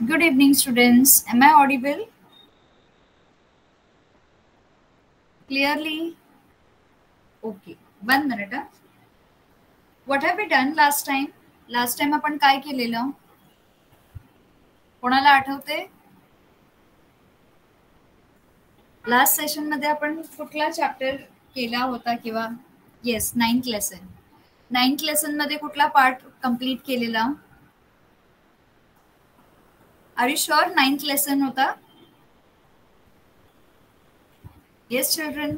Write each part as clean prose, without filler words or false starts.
Good evening, students. Am I audible clearly? Okay. 1 minute. What have we done last time? Last time आपण काय केलेलं? कोणाला आठवते? Last session मध्ये आपण कुठला चॅप्टर केला होता किंवा yes 9th lesson. 9th lesson मध्ये कुठला पार्ट कंप्लीट केलेला? Are you sure 9th lesson होता? Yes, children.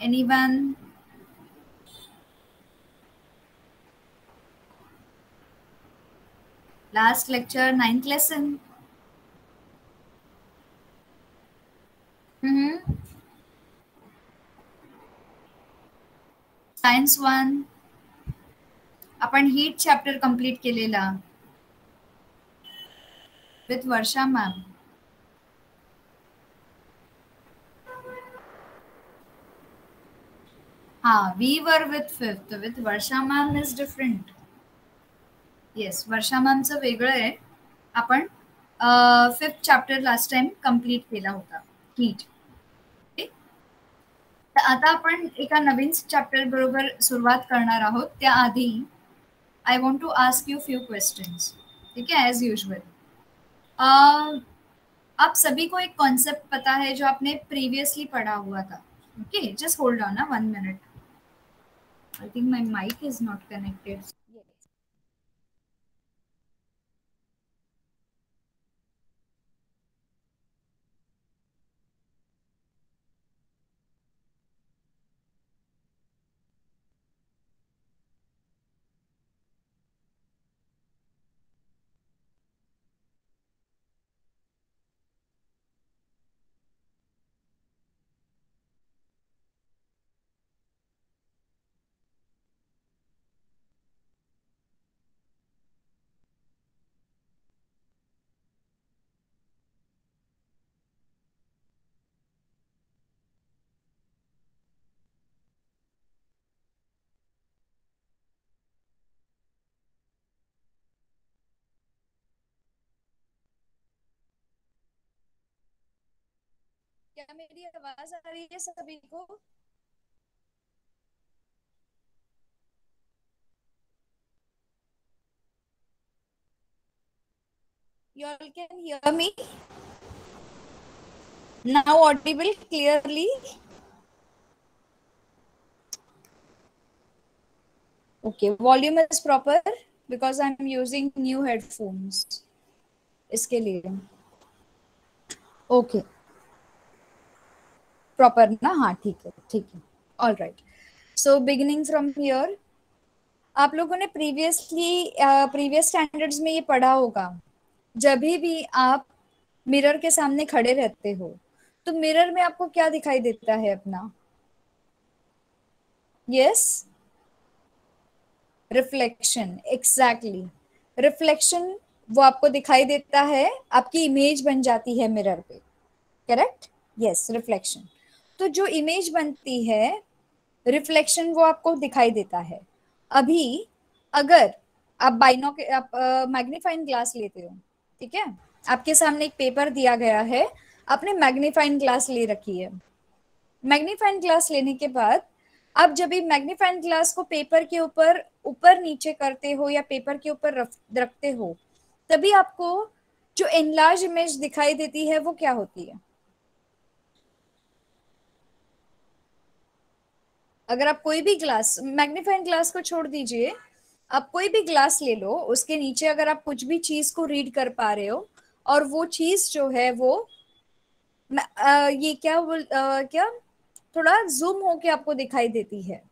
Anyone? Last lecture 9th lesson. Science 1. आपण हीट चॅप्टर कंप्लीट केलेला with Varsha ma'am. We were with 5th. With Varsha ma'am is different. Yes, Varsha ma'amचं वेगळं आहे. आपण 5th chapter last time complete केला होता heat. तर आता आपण एका नवीन चॅप्टर बरोबर सुरुवात करणार आहोत. त्याआधी I want to ask you few questions. ठीक है, as usual. आप सभी को एक कॉन्सेप्ट पता है जो आपने प्रीवियसली पढ़ा हुआ था. Okay, just hold on 1 minute. I think my mic is not connected. क्या मेरी आवाज आ रही है सभी को? You all can hear me? Now audible clearly? Okay, volume is proper because I'm using new headphones. इसके लिए ओके प्रॉपर ना. हाँ ठीक है ठीक है. All right. So beginning from here, आप लोगों ने प्रीवियस स्टैंडर्ड्स में ये पढ़ा होगा. जब भी आप मिरर के सामने खड़े रहते हो तो मिरर में आपको क्या दिखाई देता है अपना? Yes, reflection. एग्जैक्टली, रिफ्लेक्शन वो आपको दिखाई देता है, आपकी इमेज बन जाती है मिरर पे. करेक्ट? Yes, reflection. तो जो इमेज बनती है रिफ्लेक्शन वो आपको दिखाई देता है. अभी अगर आप आप मैग्नीफाइंग ग्लास लेते हो, ठीक है, आपके सामने एक पेपर दिया गया है, आपने मैग्नीफाइंग ग्लास ले रखी है. मैग्नीफाइंग ग्लास लेने के बाद आप जब भी मैग्नीफाइंग ग्लास को पेपर के ऊपर ऊपर नीचे करते हो या पेपर के ऊपर रखते हो, तभी आपको जो एनलार्ज इमेज दिखाई देती है वो क्या होती है? अगर आप कोई भी ग्लास, मैग्नीफाइंग ग्लास को छोड़ दीजिए, आप कोई भी ग्लास ले लो, उसके नीचे अगर आप कुछ भी चीज को रीड कर पा रहे हो और वो चीज जो है वो ये क्या थोड़ा जूम होके आपको दिखाई देती है.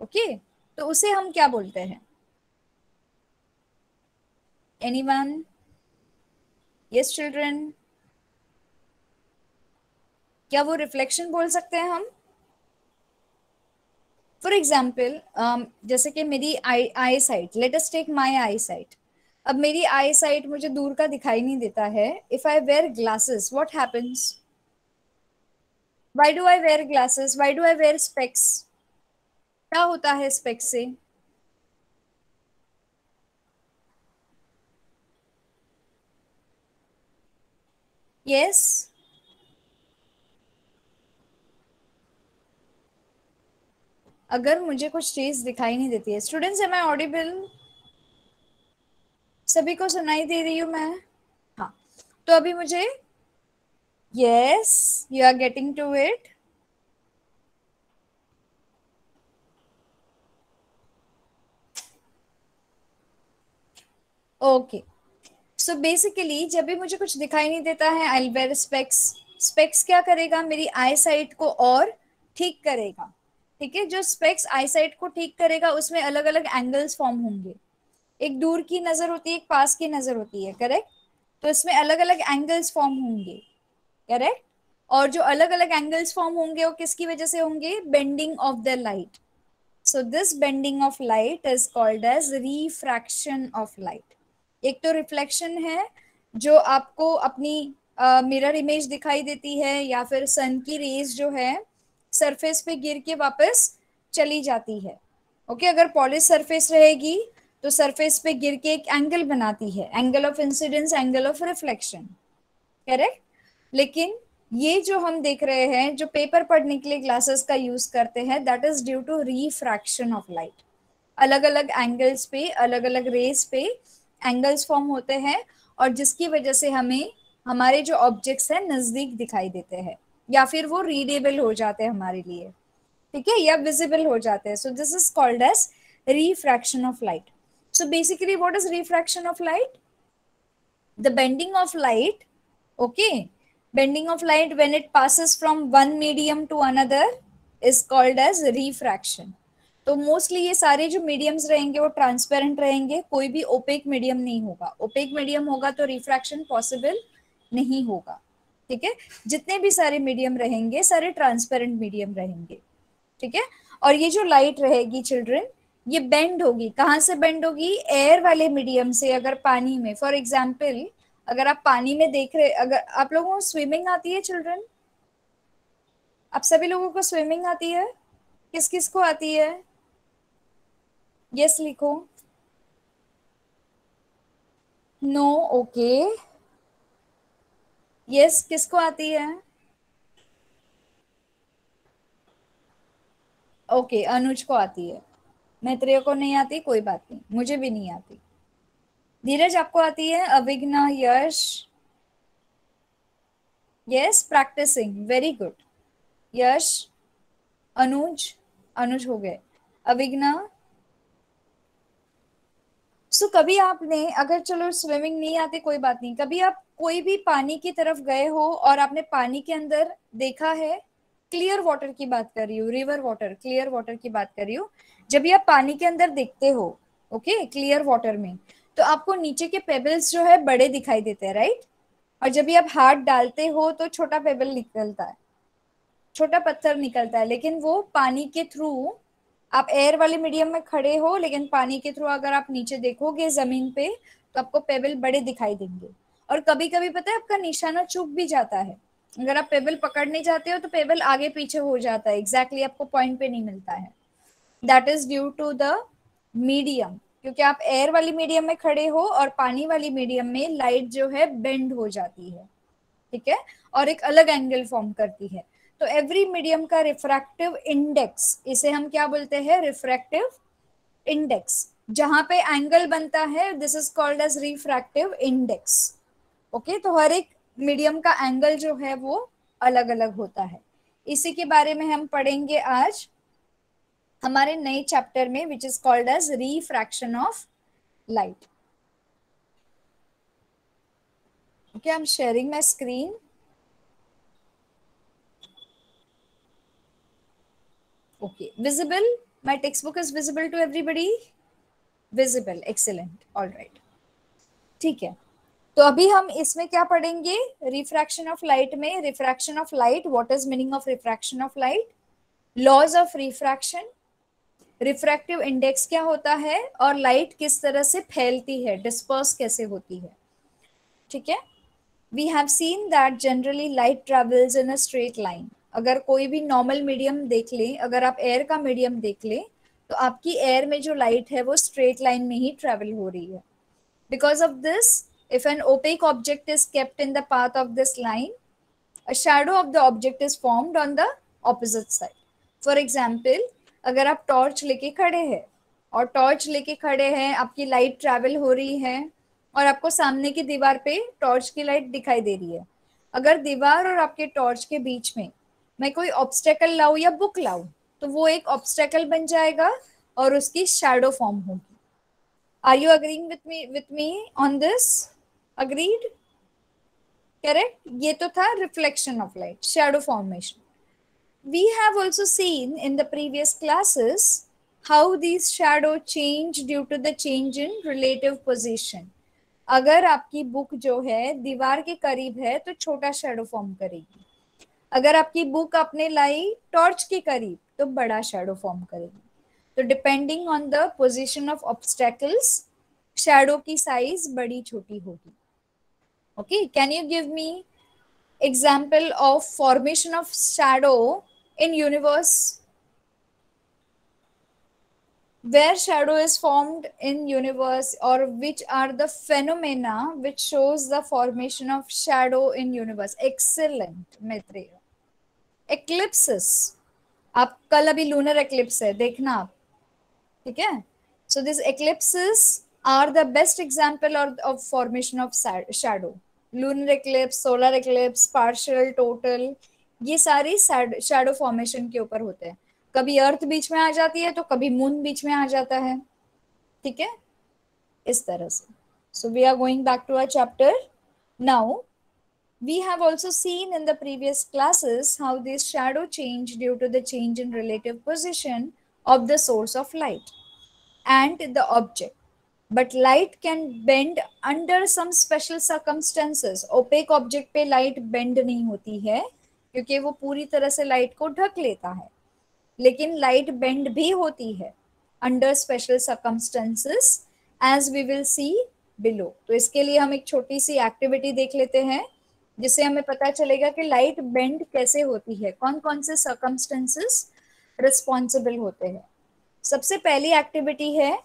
ओके, तो उसे हम क्या बोलते हैं? एनीवन? यस चिल्ड्रन, क्या वो रिफ्लेक्शन बोल सकते हैं हम? फॉर एग्जाम्पल जैसे कि मेरी eyesight, let us take my eyesight. अब मेरी आई साइट मुझे दूर का दिखाई नहीं देता है. If I wear glasses, what happens? Why do I wear glasses? Why do I wear specs? क्या होता है स्पेक्स से? यस, अगर मुझे कुछ चीज दिखाई नहीं देती है, स्टूडेंट्स एम आई ऑडिबल? सभी को सुनाई दे रही हूँ मैं? हाँ, तो अभी मुझे, yes, you are getting to it. Okay, so basically जब भी मुझे कुछ दिखाई नहीं देता है, आई वेयर स्पेक्स। स्पेक्स क्या करेगा, मेरी आई साइट को और ठीक करेगा। ठीक है, जो स्पेक्स आई साइट को ठीक करेगा उसमें अलग अलग एंगल्स फॉर्म होंगे। एक दूर की नजर होती है, एक पास की नजर होती है, करेक्ट? तो इसमें अलग अलग एंगल्स फॉर्म होंगे, करेक्ट? और जो अलग अलग एंगल्स फॉर्म होंगे वो किसकी वजह से होंगे? Bending of the light. So this bending of light is called as refraction of light. एक तो रिफ्लेक्शन है, जो आपको अपनी मिरर इमेज दिखाई देती है, या फिर सन की रेज जो है सरफेस पे गिर के वापस चली जाती है। ओके, अगर पॉलिश सरफेस रहेगी तो सरफेस पे गिर के एक एंगल बनाती है, angle of incidence, angle of reflection, correct? लेकिन ये जो हम देख रहे हैं, जो पेपर पढ़ने के लिए ग्लासेस का यूज करते हैं, that is due to refraction of light. अलग अलग एंगल्स पे, अलग अलग रेस पे एंगल्स फॉर्म होते हैं, और जिसकी वजह से हमें हमारे जो ऑब्जेक्ट्स हैं नजदीक दिखाई देते हैं, या फिर वो रीडेबल हो जाते हैं हमारे लिए, ठीक है, या विजिबल हो जाते हैं। So this is called as refraction of light. So basically what is refraction of light? The bending of light, okay, bending of light when it passes from one medium to another is called as refraction. तो mostly ये सारे जो mediums रहेंगे वो transparent रहेंगे, कोई भी OPEC medium नहीं होगा। ओपेक मीडियम होगा तो रिफ्रैक्शन पॉसिबल नहीं होगा, ठीक है? जितने भी सारे मीडियम रहेंगे सारे ट्रांसपेरेंट मीडियम रहेंगे, ठीक है? और ये जो लाइट रहेगी चिल्ड्रन, ये बेंड होगी, कहाँ से बेंड होगी? एयर वाले मीडियम से। अगर पानी में, फॉर एग्जाम्पल, अगर आप पानी में देख रहे, अगर आप लोगों को स्विमिंग आती है चिल्ड्रन? आप सभी लोगों को स्विमिंग आती है? किस किस को आती है? यस लिखो। No, okay. यस, किसको आती है? ओके, अनुज को आती है। मैत्रेय को नहीं आती, कोई बात नहीं, मुझे भी नहीं आती। धीरज आपको आती है? अविघ्ना, यश, यस, प्रैक्टिसिंग, वेरी गुड। यश, अनुज, अनुज हो गए। अविघ्ना। सो कभी आपने, अगर चलो स्विमिंग नहीं आती कोई बात नहीं, कभी आप कोई भी पानी की तरफ गए हो और आपने पानी के अंदर देखा है? क्लियर वाटर की बात कर रही हूँ, रिवर वाटर, क्लियर वाटर की बात कर रही हूँ। जब भी आप पानी के अंदर देखते हो, ओके, क्लियर वाटर में, तो आपको नीचे के पेबल्स जो है बड़े दिखाई देते हैं, राइट? और जब भी आप हाथ डालते हो तो छोटा पेबल निकलता है, छोटा पत्थर निकलता है। लेकिन वो पानी के थ्रू, आप एयर वाले मीडियम में खड़े हो, लेकिन पानी के थ्रू अगर आप नीचे देखोगे जमीन पे, तो आपको पेबल बड़े दिखाई देंगे। और कभी कभी पता है आपका निशाना चूक भी जाता है। अगर आप पेबल पकड़ने जाते हो तो पेबल आगे पीछे हो जाता है, एग्जैक्टली आपको पॉइंट पे नहीं मिलता है। That is due to the medium, क्योंकि आप एयर वाली मीडियम में खड़े हो और पानी वाली मीडियम में लाइट जो है बेंड हो जाती है, ठीक है, और एक अलग एंगल फॉर्म करती है। तो एवरी मीडियम का रिफ्रैक्टिव इंडेक्स, इसे हम क्या बोलते हैं? Refractive index. जहां पे एंगल बनता है, this is called as refractive index. Okay, तो हर एक मीडियम का एंगल जो है वो अलग अलग होता है। इसी के बारे में हम पढ़ेंगे आज हमारे नए चैप्टर में, which is called as refraction of light. Okay, I am sharing my screen. Okay, visible? My textbook is visible to everybody? Visible, excellent, all right. ठीक है, तो अभी हम इसमें क्या पढ़ेंगे? रिफ्रैक्शन ऑफ लाइट में, refraction of light, what is meaning of refraction of light, laws of refraction, refractive index क्या होता है, और लाइट किस तरह से फैलती है, डिस्पर्स कैसे होती है, ठीक है? We have seen that generally light travels in a straight line. अगर कोई भी नॉर्मल मीडियम देख ले, अगर आप एयर का मीडियम देख ले, तो आपकी एयर में जो लाइट है वो स्ट्रेट लाइन में ही ट्रेवल हो रही है। Because of this If an opaque object is kept in the path of this line, a shadow of the object is formed on the opposite side. For example, अगर आप torch लेके खड़े हैं और टॉर्च लेके खड़े हैं, आपकी लाइट ट्रैवल हो रही है और आपको सामने की दीवार पे टॉर्च की लाइट दिखाई दे रही है। अगर दीवार और आपके टॉर्च के बीच में मैं कोई ऑब्स्टेकल लाऊं या बुक लाऊं, तो वो एक ऑब्स्टेकल बन जाएगा और उसकी शैडो फॉर्म होगी। Are you agreeing with me on this? Agreed? Correct. ये तो था reflection of light, shadow formation. We have also seen in the previous classes how these shadow change due to the change in relative position. अगर आपकी book जो है दीवार के करीब है तो छोटा शैडो फॉर्म करेगी, अगर आपकी बुक आपने लाई टॉर्च के करीब तो बड़ा शैडो फॉर्म करेगी। तो depending on the position of obstacles shadow की साइज बड़ी छोटी होगी। Okay, can you give me example of formation of shadow in universe? Where shadow is formed in universe, or which are the phenomena which shows the formation of shadow in universe? Excellent, Maitreya. Eclipses. आप कल अभी lunar eclipse है, देखना आप, ठीक है? So these eclipses are the best example of formation of shadow. Lunar eclipse, solar eclipse, partial, total, ये सारी शैडो फॉर्मेशन के ऊपर होते हैं। कभी अर्थ बीच में आ जाती है तो कभी मून बीच में आ जाता है, ठीक है, इस तरह से। So we are going back to our chapter now. We have also seen in the previous classes how this shadow change due to the change in relative position of the source of light and the object. But light can bend under some special circumstances. Opaque object पे light bend नहीं होती है क्योंकि वो पूरी तरह से light को ढक लेता है, लेकिन light bend भी होती है under special circumstances as we will see below. तो इसके लिए हम एक छोटी सी एक्टिविटी देख लेते हैं जिससे हमें पता चलेगा कि लाइट बेंड कैसे होती है, कौन कौन से सर्कमस्टेंसेस रिस्पॉन्सिबल होते हैं। सबसे पहली एक्टिविटी है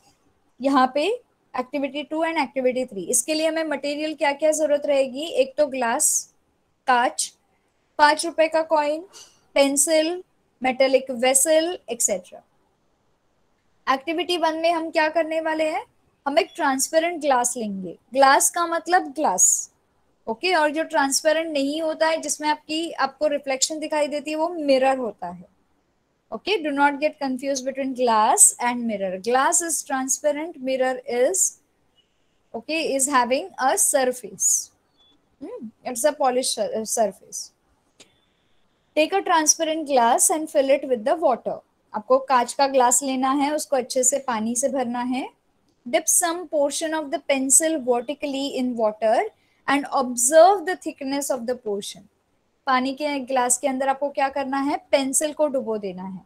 यहाँ पे एक्टिविटी 2 एंड एक्टिविटी 3। इसके लिए हमें मटेरियल क्या क्या जरूरत रहेगी? एक तो ग्लास, कांच, 5 रुपए का coin, pencil, metallic vessel etcetera. Activity 1 में हम क्या करने वाले हैं? हम एक ट्रांसपेरेंट ग्लास लेंगे। ग्लास का मतलब ग्लास, ओके, और जो ट्रांसपेरेंट नहीं होता है जिसमें आपको रिफ्लेक्शन दिखाई देती है वो मिरर होता है। Okay, do not get confused between glass and mirror. Glass is transparent, mirror is having a surface. It's a polished surface. Take a transparent glass and fill it with the water. आपको कांच का glass लेना है, उसको अच्छे से पानी से भरना है। Dip some portion of the pencil vertically in water and observe the thickness of the portion. पानी के ग्लास के अंदर आपको क्या करना है? पेंसिल को डुबो देना है,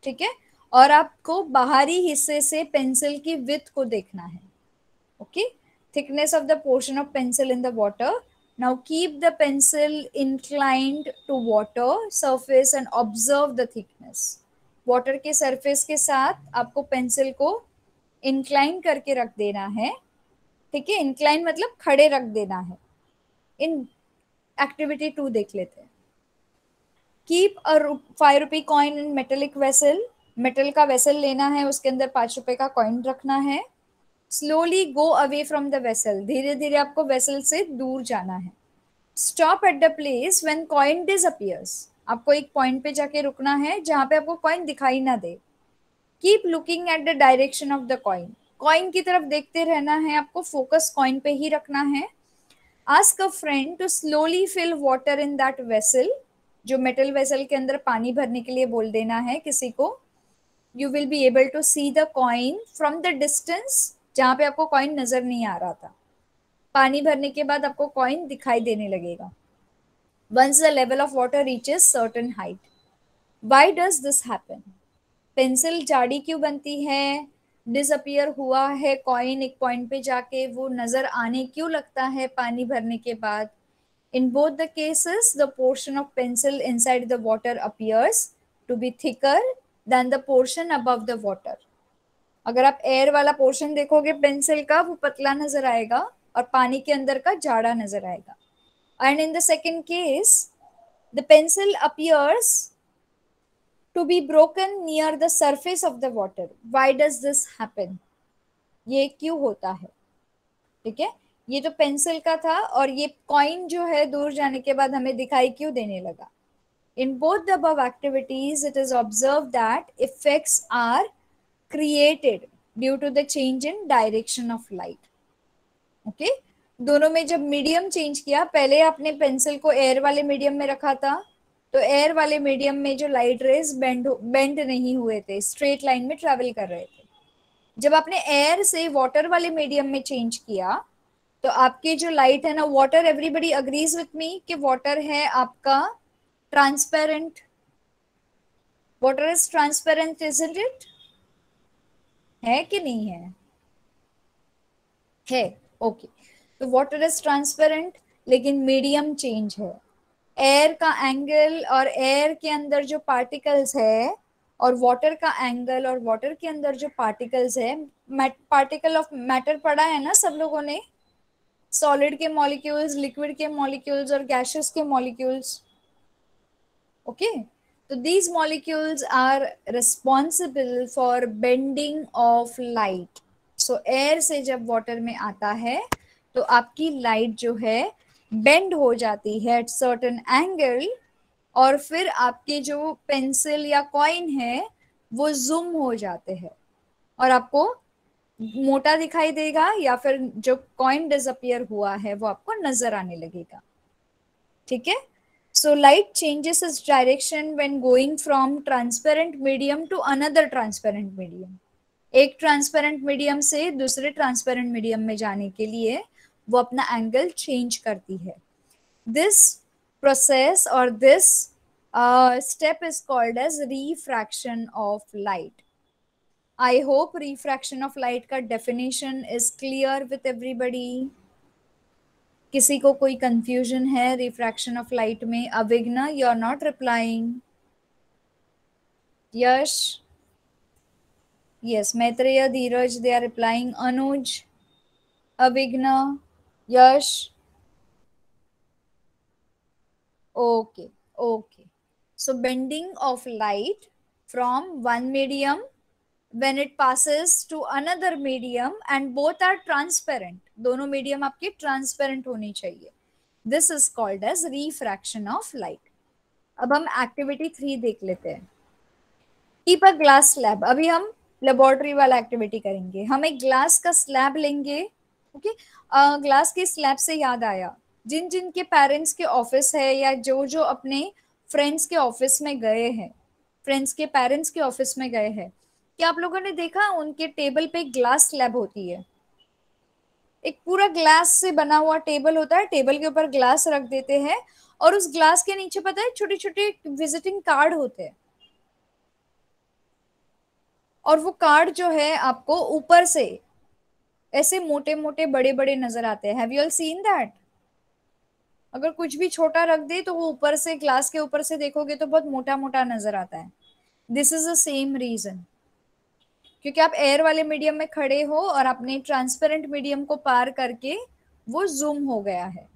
ठीक है, और आपको बाहरी हिस्से से पेंसिल की विड्थ को देखना है। Okay, thickness of the portion of pencil in the water. Now keep the pencil inclined to water surface and observe the thickness. Water के सरफेस के साथ आपको पेंसिल को इंक्लाइन करके रख देना है, ठीक है, इंक्लाइन मतलब खड़े रख देना है। इन एक्टिविटी 2 देख लेते हैं। Keep a 5 rupee coin in metallic vessel. Metal का वेसल लेना है, उसके अंदर 5 रुपए का कॉइन रखना है। Slowly go away from the vessel. धीरे धीरे आपको वेसल से दूर जाना है। Stop at the place when coin disappears. आपको एक पॉइंट पे जाके रुकना है जहां पे आपको कॉइन दिखाई ना दे। Keep looking at the direction of the coin. Coin की तरफ देखते रहना है, आपको फोकस कॉइन पे ही रखना है। Ask a friend to slowly fill water in that vessel. जो मेटल वेसल के अंदर पानी भरने के लिए बोल देना है किसी को। You will be able to see the coin from the distance, जहां पे आपको कॉइन नजर नहीं आ रहा था। पानी भरने के बाद आपको कॉइन दिखाई देने लगेगा। Once the level of water reaches certain height. Why does this happen? Pencil जाड़ी क्यों बनती है? डिसअपियर हुआ है कॉइन एक पॉइंट पे जाके, वो नजर आने क्यों लगता है पानी भरने के बाद? In both the cases, the portion of pencil inside the water appears to be thicker than the portion above the water. अगर आप एयर वाला पोर्शन देखोगे पेंसिल का, वो पतला नजर आएगा, और पानी के अंदर का जाड़ा नजर आएगा. And in the second case the pencil appears to be broken near the surface of the water. Why does this happen? ये क्यों होता है? ठीक है, ये तो पेंसिल का था और ये कॉइन जो है दूर जाने के बाद हमें दिखाई क्यों देने लगा? In both the above activities, it is observed that effects are created due to the change in direction of light. Okay okay? दोनों में जब मीडियम चेंज किया, पहले आपने पेंसिल को एयर वाले मीडियम में रखा था, तो एयर वाले मीडियम में जो लाइट रेज बेंड नहीं हुए थे, स्ट्रेट लाइन में ट्रेवल कर रहे थे. जब आपने एयर से वाटर वाले मीडियम में चेंज किया, तो आपकी जो लाइट है ना, water, everybody agrees with me कि वाटर है आपका transparent. Water is transparent, isn't it? है कि नहीं है? है. ओके, तो वाटर इज ट्रांसपेरेंट, लेकिन मीडियम चेंज है. एयर का एंगल और एयर के अंदर जो पार्टिकल्स है और वाटर का एंगल और वाटर के अंदर जो पार्टिकल्स है, पार्टिकल ऑफ मैटर पढ़ा है ना सब लोगों ने, सॉलिड के मॉलिक्यूल्स, लिक्विड के मॉलिक्यूल्स और गैसेस के मॉलिक्यूल्स. ओके, तो these molecules are responsible for bending of light. So air से जब वाटर में आता है तो आपकी लाइट जो है बेंड हो जाती है एट सर्टेन एंगल, और फिर आपके जो पेंसिल या कॉइन है वो जूम हो जाते हैं और आपको मोटा दिखाई देगा, या फिर जो कॉइन डिसअपियर हुआ है वो आपको नजर आने लगेगा. ठीक है, so light changes its direction when going from transparent medium to another transparent medium. एक ट्रांसपेरेंट मीडियम से दूसरे ट्रांसपेरेंट मीडियम में जाने के लिए वो अपना एंगल चेंज करती है. दिस प्रोसेस और this step is called as refraction of light. I hope refraction of light का definition is clear with everybody. किसी को कोई confusion है refraction of light में? अविघ्ना, you are not replying. Yash, yes, Maitreya, Dheeraj, they are replying. Anuj, अविघ्ना, Yash. Okay, okay. So bending of light from one medium when it passes to another medium and both are transparent. दोनों medium आपके transparent होनी चाहिए. This is called as refraction of light. अब हम activity 3 देख लेते हैं. Keep a glass slab. अभी हम लेबोरेटरी वाला एक्टिविटी करेंगे. हम एक ग्लास का स्लैब लेंगे. ओके, ग्लास के स्लैब से याद आया, जिन जिन के पेरेंट्स के ऑफिस है या जो जो अपने फ्रेंड्स के ऑफिस में गए हैं, फ्रेंड्स के पेरेंट्स के ऑफिस में गए हैं, क्या आप लोगों ने देखा उनके टेबल पे ग्लास स्लैब होती है? एक पूरा ग्लास से बना हुआ टेबल होता है, टेबल के ऊपर ग्लास रख देते हैं और उस ग्लास के नीचे पता है छोटे छोटे विजिटिंग कार्ड होते हैं, और वो कार्ड जो है आपको ऊपर से ऐसे मोटे मोटे बड़े बड़े नजर आते हैं. Have you all seen that? अगर कुछ भी छोटा रख दे तो वो ऊपर से, ग्लास के ऊपर से देखोगे तो बहुत मोटा मोटा नजर आता है. This is the same reason, क्योंकि आप एयर वाले मीडियम में खड़े हो और आपने ट्रांसपेरेंट मीडियम को पार करके वो जूम हो गया है.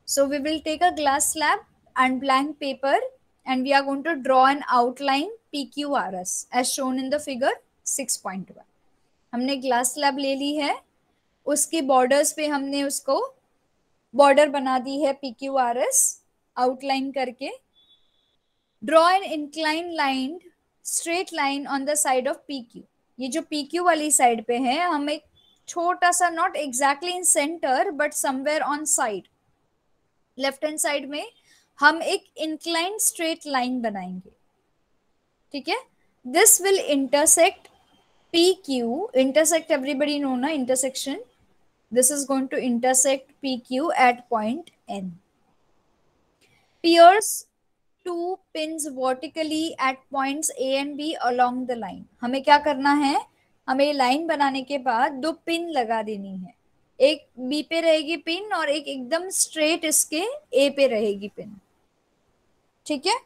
So we will take a glass slab and blank paper and we are going to draw an outline PQRS as shown in the figure 6.1. हमने ग्लास स्लैब ले ली है, उसके बॉर्डर्स पे हमने उसको बॉर्डर बना दी है PQRS आउटलाइन करके. Draw an incline line, straight line on the side of PQ. ये जो PQ वाली साइड पे है, हम एक छोटा सा, not exactly in center but somewhere on side, left hand side में हम एक इंक्लाइन स्ट्रेट लाइन बनाएंगे. ठीक है, this will intersect PQ. Intersect everybody know ना, intersection. This is going to intersect PQ at point N. Pierce two pins vertically at points A and B along the line. हमें क्या करना है? हमें line बनाने के बाद 2 पिन लगा देनी है. एक B पे रहेगी पिन और एक एकदम स्ट्रेट इसके A पे रहेगी पिन. ठीक है,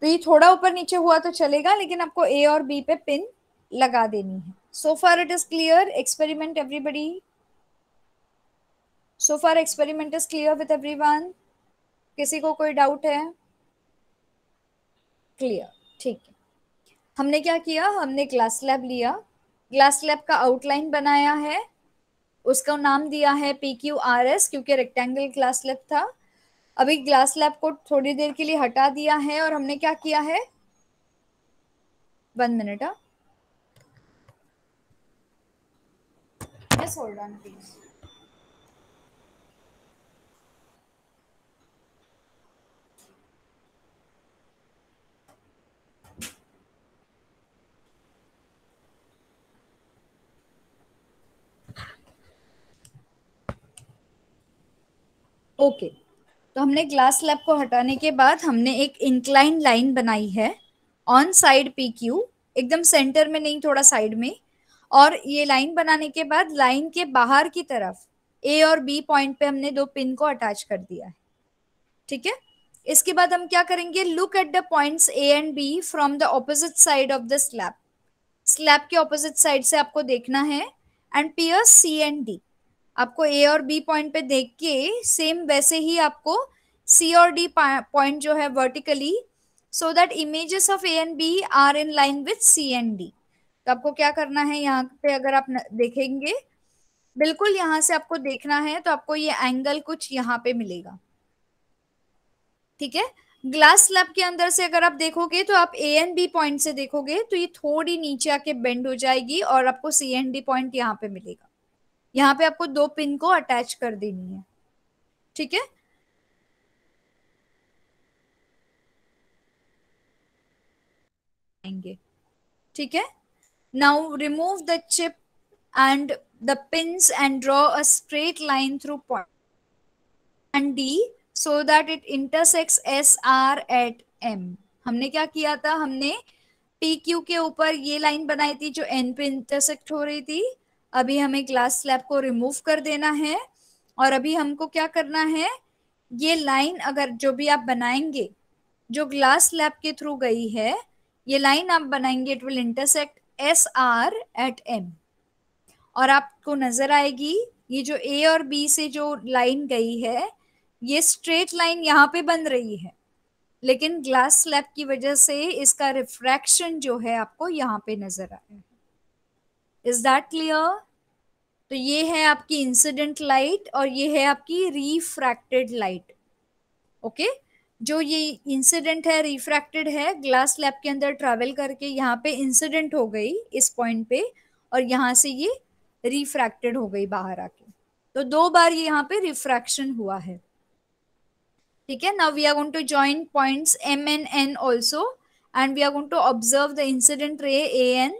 तो ये थोड़ा ऊपर नीचे हुआ तो चलेगा, लेकिन आपको A और B पे पिन लगा देनी है. So far it is clear. Experiment everybody. So far experiment is clear with everyone? किसी को कोई डाउट है? क्लियर, ठीक है। हमने क्या किया, हमने ग्लास स्लैब लिया, ग्लास स्लैब का आउटलाइन बनाया है, उसका नाम दिया है PQRS क्योंकि रेक्टेंगल ग्लास स्लैब था। अभी ग्लास स्लैब को थोड़ी देर के लिए हटा दिया है और हमने क्या किया है, 1 minute, yes hold on please. Okay, तो हमने ग्लास स्लैब को हटाने के बाद हमने एक इंक्लाइन लाइन बनाई है ऑन साइड PQ, एकदम सेंटर में नहीं, थोड़ा साइड में। और ये लाइन बनाने के बाद लाइन के बाहर की तरफ A और B पॉइंट पे हमने दो पिन को अटैच कर दिया है, ठीक है। इसके बाद हम क्या करेंगे, look at the points A and B from the opposite side of the slab. Slab के ऑपोजिट साइड से आपको देखना है, and pierce C and D। आपको A और B पॉइंट पे देख के सेम वैसे ही आपको C और D पॉइंट जो है vertically, so that images of A and B are in line with C and D। तो आपको क्या करना है, यहाँ पे अगर आप देखेंगे, बिल्कुल यहाँ से आपको देखना है, तो आपको ये एंगल कुछ यहाँ पे मिलेगा, ठीक है। ग्लास स्लैब के अंदर से अगर आप देखोगे तो आप A एंड B पॉइंट से देखोगे तो ये थोड़ी नीचे आके बेंड हो जाएगी और आपको C एंड D पॉइंट यहाँ पे मिलेगा। यहाँ पे आपको दो पिन को अटैच कर देनी है, ठीक है। ठीक है, now remove the chip and the pins and draw a straight line through point and D so that it intersects SR at M। हमने क्या किया था, हमने PQ के ऊपर ये लाइन बनाई थी जो N पे इंटरसेक्ट हो रही थी। अभी हमें ग्लास स्लैब को रिमूव कर देना है और अभी हमको क्या करना है, ये लाइन अगर जो भी आप बनाएंगे जो ग्लास स्लैब के थ्रू गई है, ये लाइन आप बनाएंगे, it will intersect SR at M। और आपको नजर आएगी ये जो A और B से जो लाइन गई है, ये स्ट्रेट लाइन यहाँ पे बन रही है, लेकिन ग्लास स्लैब की वजह से इसका रिफ्रैक्शन जो है आपको यहाँ पे नजर आ रहा है। Is that clear? तो ये है आपकी इंसिडेंट लाइट और ये है आपकी रिफ्रैक्टेड लाइट। ओके, जो ये इंसिडेंट है, रिफ्रैक्टेड है, ग्लास स्लैब के अंदर ट्रैवल करके यहाँ पे इंसिडेंट हो गई इस पॉइंट पे, और यहाँ से ये रिफ्रैक्टेड हो गई बाहर आके। तो दो बार ये यहाँ पे रिफ्रैक्शन हुआ है, ठीक है। Now we are going to join points M and N also and we are going to observe the incident ray AN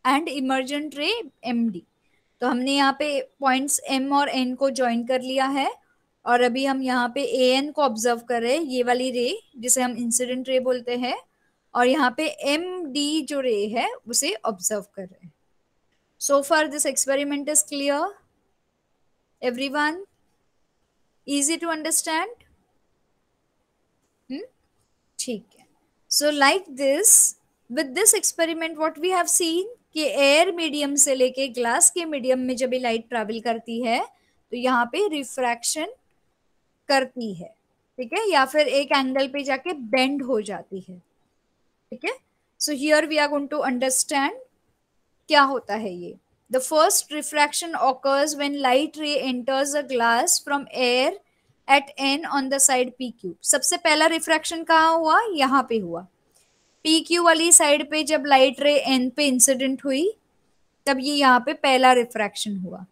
and emergent ray MD। तो हमने यहाँ पे पॉइंट्स M और N को ज्वाइन कर लिया है और अभी हम यहाँ पे AN को ऑब्जर्व कर रहे हैं, ये वाली रे जिसे हम इंसिडेंट रे बोलते हैं, और यहाँ पे MD जो रे है उसे ऑब्जर्व कर रहे हैं। So far this experiment is clear, everyone? Easy to understand? ठीक है। So like this, with this experiment what we have seen कि एयर मीडियम से लेके ग्लास के मीडियम में जब लाइट ट्रैवल करती है तो यहाँ पे रिफ्रैक्शन करती है, ठीक है, या फिर एक एंगल पे जाके बेंड हो जाती है, ठीक है। So here we are going to understand क्या होता है ये। The first refraction occurs when light ray enters a glass from air at N on the side PQ। सबसे पहला रिफ्रैक्शन कहाँ हुआ, यहाँ पे हुआ, PQ वाली साइड पे जब लाइट रे N पे इंसिडेंट हुई तब ये यहाँ पे पहला रिफ्रैक्शन हुआ।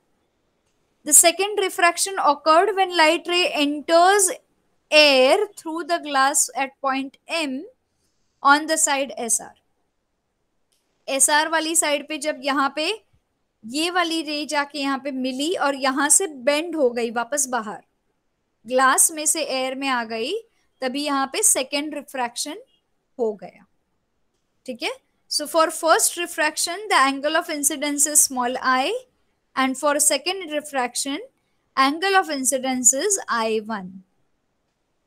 The second refraction occurred when light ray enters air through the glass at point M on the side SR। SR वाली साइड पे जब यहाँ पे ये वाली रे जाके यहाँ पे मिली और यहाँ से बेंड हो गई वापस बाहर, ग्लास में से एयर में आ गई, तभी यहाँ पे सेकेंड रिफ्रैक्शन हो गया, ठीक है। So for first refraction the angle of incidence is small I and for second refraction angle of incidence is I1।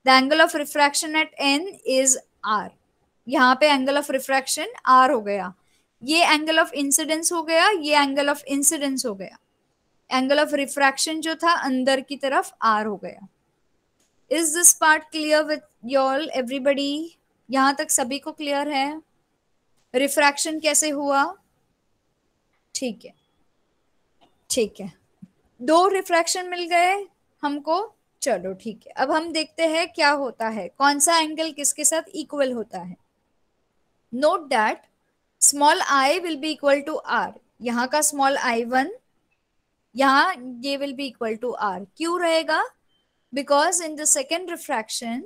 the angle of refraction at N is R। यहाँ पे एंगल ऑफ रिफ्रैक्शन R हो गया, ये angle of incidence हो गया, ये angle of incidence हो गया। एंगल ऑफ रिफ्रैक्शन जो था अंदर की तरफ आर हो गया. Is this part clear with your everybody? यहां तक सभी को क्लियर है रिफ्रैक्शन कैसे हुआ? ठीक है, ठीक है. दो रिफ्रैक्शन मिल गए हमको. चलो ठीक है, अब हम देखते हैं क्या होता है, कौन सा एंगल किसके साथ इक्वल होता है. Note that small I will be equal to R. यहाँ का स्मॉल I1 यहाँ ये will be equal to R. क्यों रहेगा? because in the second refraction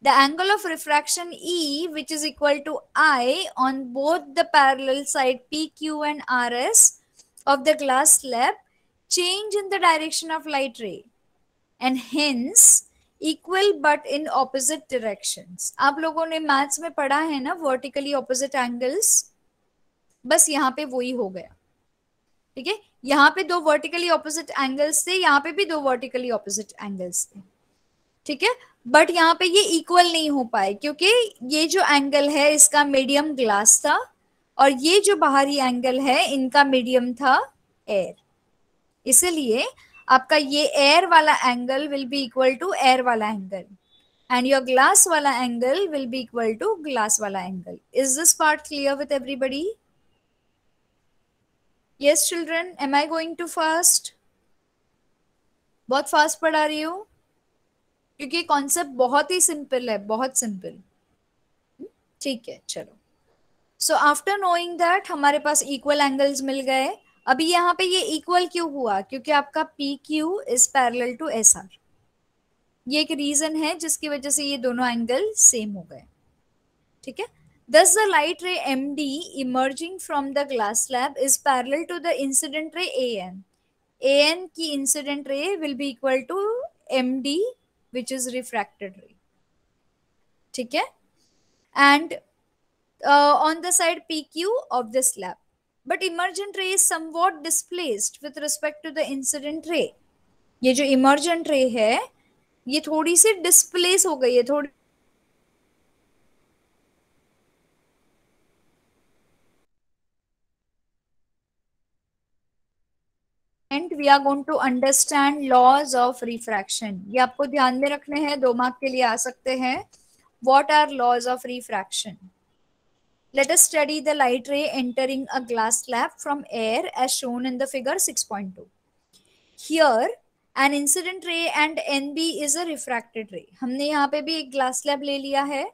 the angle of refraction E, which is equal to I on both the parallel side PQ and RS of the glass slab, change in the direction of light ray and hence equal but in opposite directions. आप लोगों ने maths में पढ़ा है ना vertically opposite angles, बस यहाँ पे वही हो गया. ठीक है, यहाँ पे दो वर्टिकली ऑपोजिट एंगल्स थे, यहाँ पे भी दो वर्टिकली ऑपोजिट एंगल्स थे. ठीक है, बट यहाँ पे ये इक्वल नहीं हो पाए क्योंकि ये जो एंगल है इसका मीडियम ग्लास था और ये जो बाहरी एंगल है इनका मीडियम था एयर. इसलिए आपका ये एयर वाला angle will be equal to air वाला एंगल एंड योर ग्लास वाला angle will be equal to glass वाला angle. Is this part clear with everybody? Yes children, am I going too fast? बहुत fast पढ़ा रही हूँ क्योंकि concept बहुत ही simple है, बहुत सिंपल. ठीक है, चलो. सो आफ्टर नोइंग दैट हमारे पास इक्वल एंगल्स मिल गए. अभी यहाँ पे ये इक्वल क्यों हुआ? क्योंकि आपका P Q is parallel to S R. ये एक रीजन है जिसकी वजह से ये दोनों एंगल सेम हो गए. ठीक है. Thus the light ray MD emerging from the glass slab is parallel to the incident ray AN. AN की incident ray will be equal to MD which is refracted ray. ठीक है. And on the side PQ of the slab. But emergent ray is somewhat displaced with respect to the incident ray. ये जो emergent ray है ये थोड़ी सी displace हो गई है, थोड़ी and we are going to understand laws of refraction. ये आपको ध्यान में रखने हैं, 2 मार्क के लिए आ सकते हैं. What are laws of refraction? Let us study the light ray entering a glass slab from air as shown in the figure 6.2. Here an incident ray and NB is a refracted ray. हमने यहाँ पे भी एक glass slab ले लिया है.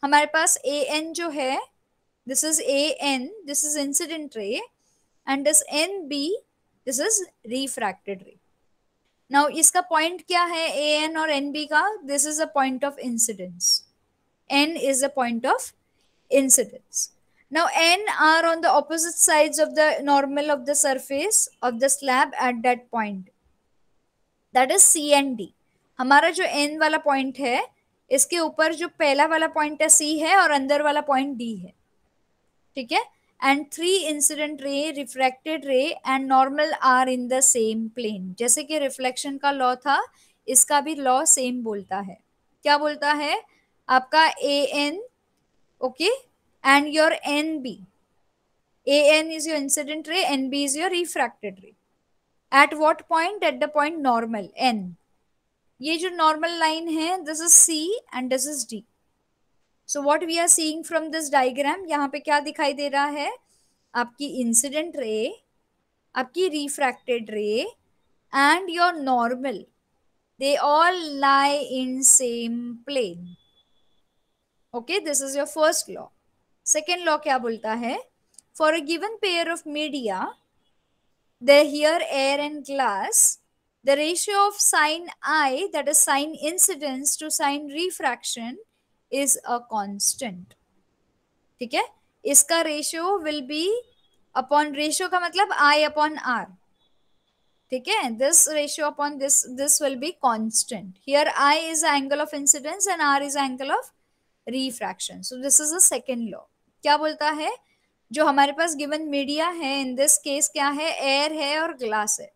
हमारे पास AN जो है, this is AN, this is incident ray, and this NB, this is refracted ray. Now इसका point क्या है AN और NB का? This is a point of incidence. N is a point of incidence. Now N are on the opposite sides of the normal of the surface of the slab at that point. That is C and D. हमारा जो N वाला point है इसके ऊपर जो पहला वाला point है C है और अंदर वाला point D है. ठीक है. And 3 incident ray, refracted ray and normal are in the same plane. जैसे कि reflection का law था, इसका भी law same बोलता है. क्या बोलता है? आपका AN, okay, and your NB. AN is your incident ray, NB is your refracted ray. At what point? At the point normal, N. ये जो normal line है, this is C and this is D. So what we are seeing from this diagram, यहाँ पे क्या दिखाई दे रहा है? आपकी इंसिडेंट रे, आपकी refracted ray and your normal, they all lie in same plane. Okay, this is your first law. Second law क्या बोलता है? For a given pair of media, the here air and glass, the ratio of sin I, that is sin incidence to sin refraction, is a constant. ठीक है. इसका ratio will be upon, ratio का मतलब I upon R. ठीक है. This ratio upon this will be constant. Here I is the angle of incidence and R is the angle of refraction. So this is the second law. क्या बोलता है? जो हमारे पास given media है, in this case क्या है? Air है और ग्लास है.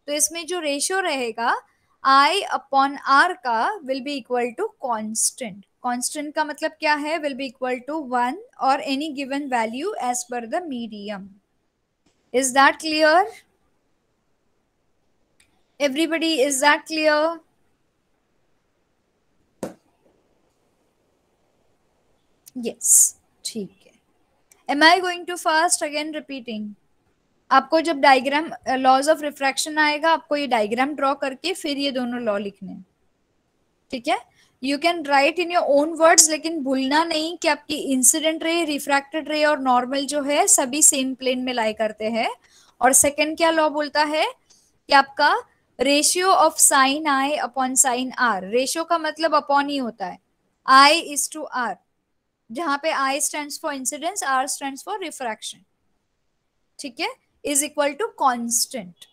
तो इसमें जो रेशियो रहेगा I अपॉन R का will be equal to constant. Constant का मतलब क्या है? विल बी इक्वल टू 1 और any given value as per the medium. Is that clear? Everybody, is that clear? Yes, ठीक है. Am I going too fast? Again repeating. आपको जब diagram laws of refraction आएगा, आपको ये डायग्राम ड्रॉ करके फिर ये दोनों लॉ लिखने हैं. ठीक है. You can write in your own words, लेकिन भूलना नहीं कि आपकी इंसिडेंट रे, रिफ्रैक्टेड रे और नॉर्मल जो है सभी सेम प्लेन में लाई करते हैं. और सेकंड क्या लॉ बोलता है कि आपका ratio of sine I upon sine R, ratio का मतलब अपॉन ही होता है, आई इज टू आर, जहां पे I stands for incidence, R stands for refraction. ठीक है. Is equal to constant.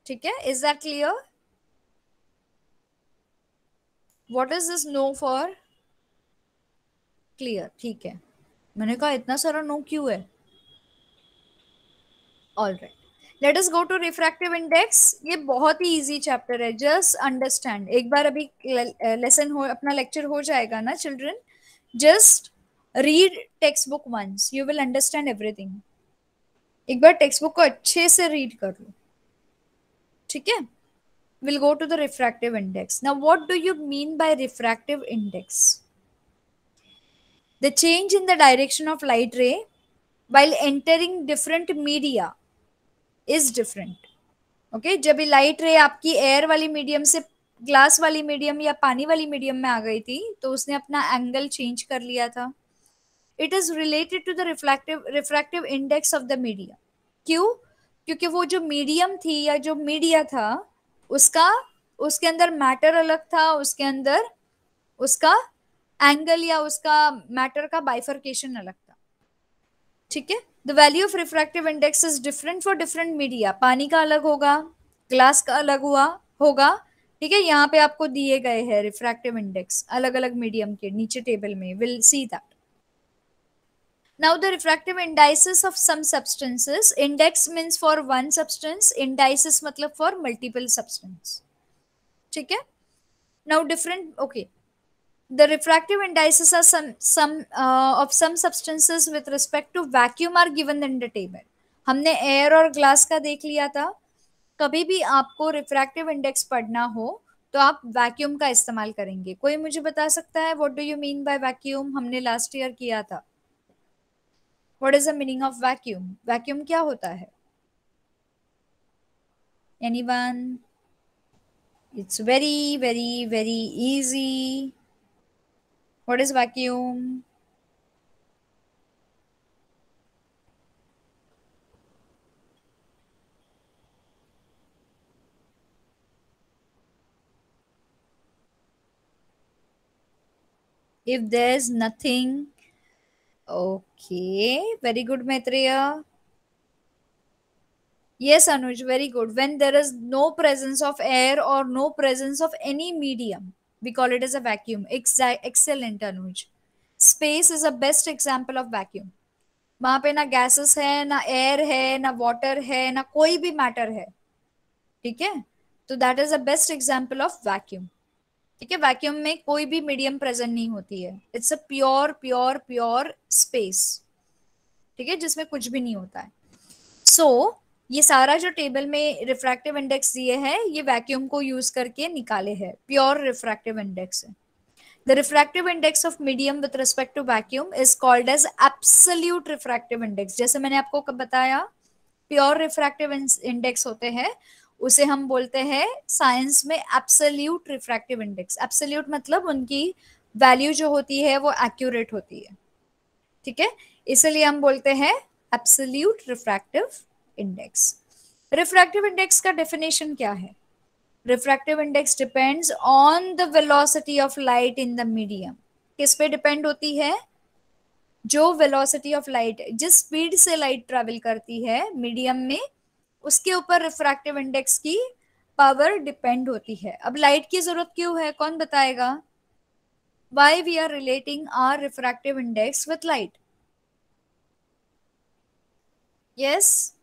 ठीक है. Is that clear? What is this no for? Clear. ठीक है. मैंने कहा इतना सारा नो क्यों है. All right, let us go to refractive index. ये बहुत ही इजी चैप्टर है, जस्ट अंडरस्टैंड. एक बार अभी लेसन हो, अपना लेक्चर हो जाएगा ना children, just read textbook once, you will understand everything. एक बार टेक्स्ट बुक को अच्छे से रीड कर लो. ठीक है. we'll go to the refractive index. Now what do you mean by refractive index? The change in the direction of light ray while entering different media is different. Okay, जब light रे आपकी air वाली medium से glass वाली medium या पानी वाली medium में आ गई थी, तो उसने अपना एंगल चेंज कर लिया था. It is related to the refractive index of the media. क्यों? क्योंकि वो जो मीडियम थी या जो मीडिया था, उसका, उसके अंदर मैटर अलग था, उसके अंदर उसका एंगल या उसका मैटर का बाइफर्केशन अलग था. ठीक है. The value of refractive index is different for different media. पानी का अलग होगा, ग्लास का अलग हुआ होगा. ठीक है. यहाँ पे आपको दिए गए हैं रिफ्रैक्टिव इंडेक्स अलग अलग मीडियम के, नीचे टेबल में, will see that. Now the refractive indices of some substances. Index means for one substance, indices मतलब for multiple substance. ठीक है. Now different, okay. The refractive indices are some of some substances with respect to vacuum are given in the table. हमने air और glass का देख लिया था. कभी भी आपको रिफ्रैक्टिव इंडेक्स पढ़ना हो तो आप वैक्यूम का इस्तेमाल करेंगे. कोई मुझे बता सकता है what do you mean by vacuum? हमने लास्ट ईयर किया था. What is the meaning of vacuum? Vacuum क्या होता है? Anyone? It's very very very easy. What is vacuum? If there's nothing, okay, very good, Maitreya. Yes, Anuj, very good. When there is no presence of air or no presence of any medium, we call it as a vacuum. Excellent, Anuj. Space is a best example of vacuum. वहां पे ना gases है, ना air है, ना water है, ना कोई भी मैटर है. ठीक है. तो that is a best example of vacuum. ठीक है. वैक्यूम में कोई भी मीडियम प्रेजेंट नहीं होती है. It's a pure pure pure space. ठीक है. जिसमें कुछ भी नहीं होता है. सो ये सारा जो टेबल में रिफ्रैक्टिव इंडेक्स दिए हैं, ये वैक्यूम को यूज करके निकाले हैं. प्योर रिफ्रैक्टिव इंडेक्स है. The refractive index of medium with respect to vacuum is called as absolute refractive index. जैसे मैंने आपको बताया, प्योर रिफ्रैक्टिव इंडेक्स होते हैं, उसे हम बोलते हैं साइंस में एब्सोल्यूट रिफ्रैक्टिव इंडेक्स. एब्सोल्यूट मतलब उनकी वैल्यू जो होती है वो एक्यूरेट होती है. ठीक है. इसलिए हम बोलते हैं absolute refractive index. Refractive index का डेफिनेशन क्या है? Refractive index depends on the velocity of light in the medium. किस पे डिपेंड होती है? जो वेलोसिटी ऑफ लाइट, जिस स्पीड से लाइट ट्रेवल करती है मीडियम में, उसके ऊपर रिफ्रैक्टिव इंडेक्स की पावर डिपेंड होती है. अब लाइट की जरूरत क्यों है, कौन बताएगा? Why we are relating our refractive index with light? Yes,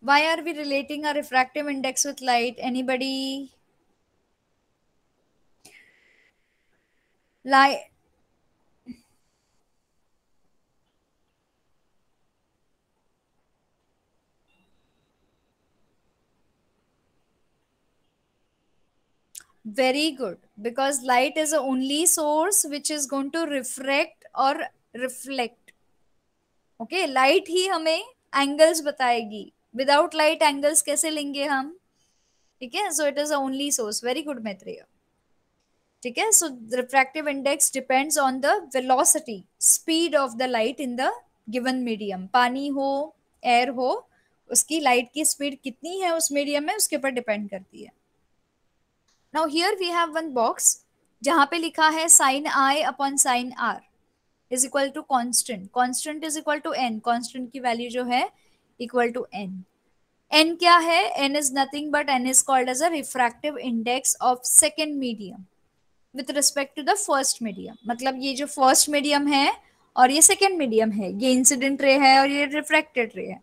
why are we relating our refractive index with light? Anybody? Light, Very good, because light is the only source which is going to refract or reflect. Okay, light ही हमें angles बताएगी, without light angles कैसे लेंगे हम? ठीक है, so it is the only source. Very good Maitreya. ठीक है, so refractive index depends on the velocity, speed of the light in the given medium. पानी हो, एयर हो, उसकी लाइट की स्पीड कितनी है उस मीडियम में, उसके ऊपर डिपेंड करती है. Now here we have one box जहां पे लिखा है sine I upon sine are is equal to constant. Constant is equal to N. Constant की वैल्यू जो है इक्वल टू एन. एन क्या है? N is nothing but N is called as a refractive index of second medium with respect to the first medium. मतलब ये जो first medium है और ये सेकेंड मीडियम है, ये इंसिडेंट रे है और ये रिफ्रैक्टेड रे है.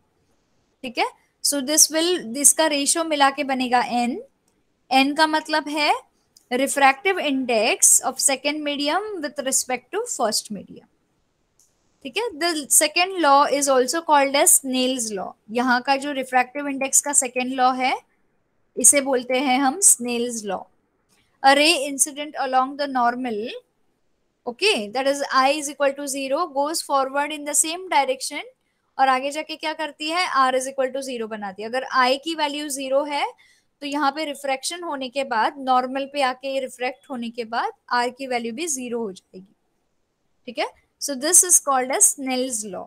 ठीक है, सो दिस का रेशियो मिला के बनेगा एन. एन का मतलब है refractive index of second medium with respect to first medium. ठीक है, the second law is also called as Snell's law. यहाँ का जो रिफ्रैक्टिव इंडेक्स का सेकेंड लॉ है इसे बोलते हैं हम Snell's law. A ray incident along the normal, okay, that is I is equal to 0, goes forward in the same direction और आगे जाके क्या करती है? R is equal to 0 बनाती है. अगर I की वैल्यू 0 है तो यहाँ पे रिफ्रैक्शन होने के बाद, नॉर्मल पे आके रिफ्रैक्ट होने के बाद R की वैल्यू भी 0 हो जाएगी. ठीक है, so this is called as Snell's law.